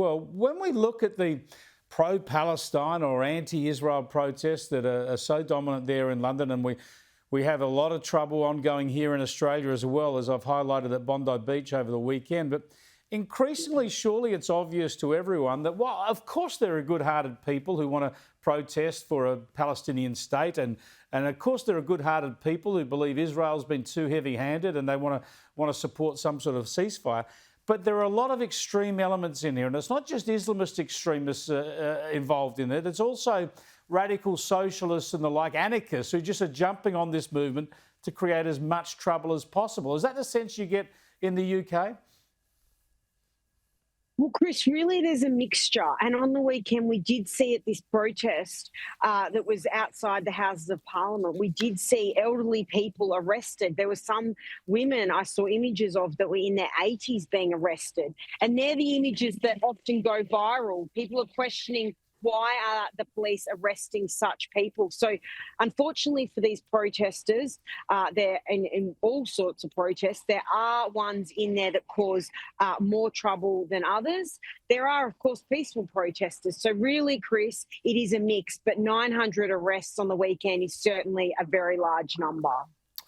Well, when we look at the pro-Palestine or anti-Israel protests that are so dominant there in London, and we have a lot of trouble ongoing here in Australia as well, as I've highlighted at Bondi Beach over the weekend. But increasingly, surely it's obvious to everyone that, well, of course there are good-hearted people who want to protest for a Palestinian state, and of course there are good-hearted people who believe Israel's been too heavy-handed and they want to support some sort of ceasefire. But there are a lot of extreme elements in here, and it's not just Islamist extremists involved in it. It's also radical socialists and the like, anarchists, who just are jumping on this movement to create as much trouble as possible. Is that the sense you get in the UK? Well, Chris, really there's a mixture. And on the weekend, we did see at this protest that was outside the Houses of Parliament, we did see elderly people arrested. There were some women I saw images of that were in their 80s being arrested. And they're the images that often go viral. People are questioning, why are the police arresting such people? So unfortunately for these protesters, there in all sorts of protests, there are ones in there that cause more trouble than others. There are, of course, peaceful protesters. So really, Chris, it is a mix, but 900 arrests on the weekend is certainly a very large number.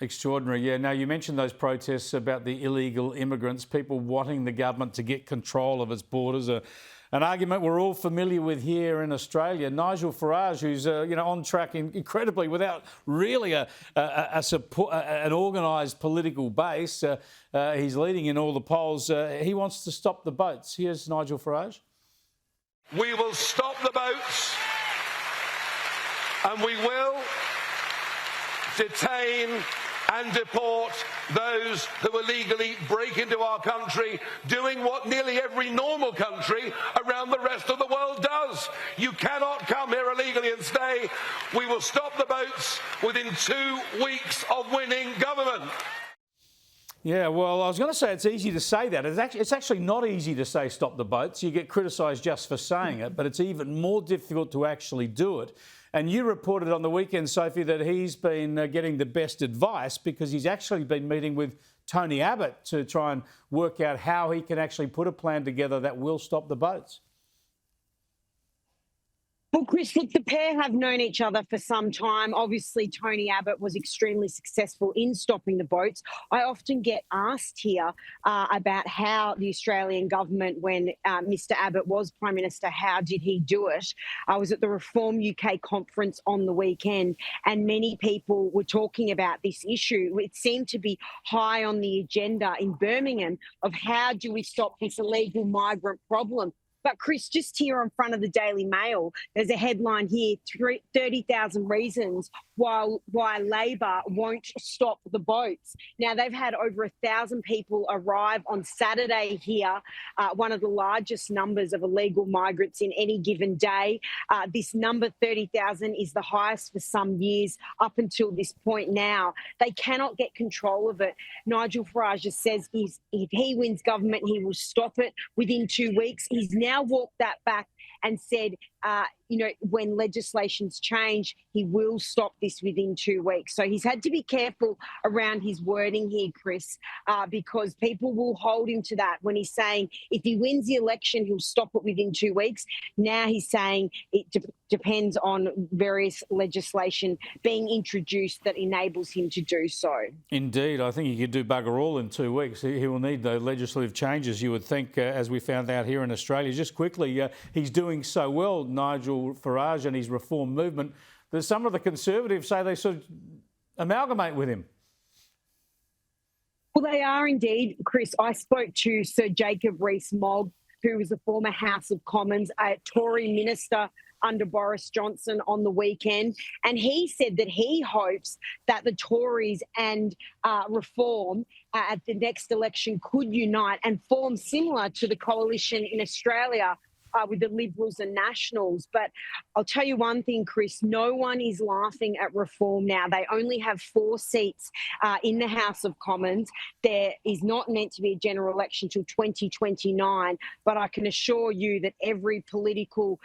Extraordinary, yeah. Now, you mentioned those protests about the illegal immigrants, people wanting the government to get control of its borders. An argument we're all familiar with here in Australia. Nigel Farage, who's on track incredibly without really an organised political base. He's leading in all the polls. He wants to stop the boats. Here's Nigel Farage. We will stop the boats, and we will detain and deport those who illegally break into our country, doing what nearly every normal country around the rest of the world does. You cannot come here illegally and stay. We will stop the boats within 2 weeks of winning government. Yeah, well, I was going to say it's easy to say that. It's actually not easy to say stop the boats. You get criticised just for saying it, but it's even more difficult to actually do it. And you reported on the weekend, Sophie, that he's been getting the best advice because he's actually been meeting with Tony Abbott to try and work out how he can actually put a plan together that will stop the boats. Well, Chris, look, the pair have known each other for some time. Obviously, Tony Abbott was extremely successful in stopping the boats. I often get asked here about how the Australian government, when Mr Abbott was Prime Minister, how did he do it? I was at the Reform UK conference on the weekend, and many people were talking about this issue. It seemed to be high on the agenda in Birmingham of how do we stop this illegal migrant problem. But, Chris, just here in front of the Daily Mail, there's a headline here, 30,000 reasons why Labor won't stop the boats. Now, they've had over 1,000 people arrive on Saturday here, one of the largest numbers of illegal migrants in any given day. This number, 30,000, is the highest for some years up until this point now. They cannot get control of it. Nigel Farage says if he wins government, he will stop it within 2 weeks. He's now walked that back and said, when legislations change, he will stop this within 2 weeks. So he's had to be careful around his wording here, Chris, because people will hold him to that when he's saying if he wins the election, he'll stop it within 2 weeks. Now he's saying it depends on various legislation being introduced that enables him to do so. Indeed. I think he could do bugger all in 2 weeks. He will need the legislative changes, you would think, as we found out here in Australia. Just quickly, he's doing so well, Nigel Farage and his reform movement, that some of the Conservatives say they sort of amalgamate with him. Well, they are indeed, Chris. I spoke to Sir Jacob Rees-Mogg, who was a former House of Commons, a Tory minister under Boris Johnson on the weekend, and he said that he hopes that the Tories and Reform at the next election could unite and form similar to the coalition in Australia with the Liberals and Nationals. But I'll tell you one thing, Chris, no one is laughing at Reform now. They only have 4 seats in the House of Commons. There is not meant to be a general election till 2029, but I can assure you that every political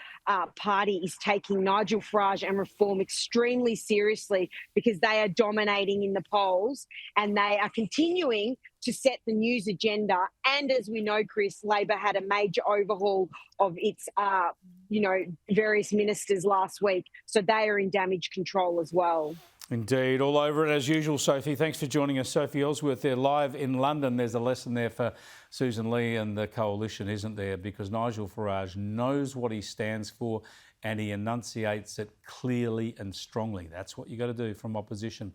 party is taking Nigel Farage and Reform extremely seriously because they are dominating in the polls and they are continuing to set the news agenda. And as we know, Chris, Labor had a major overhaul of its, various ministers last week. So they are in damage control as well. Indeed, all over it as usual, Sophie. Thanks for joining us. Sophie Ellsworth there live in London. There's a lesson there for Susan Lee and the coalition, isn't there? Because Nigel Farage knows what he stands for and he enunciates it clearly and strongly. That's what you got to do from opposition.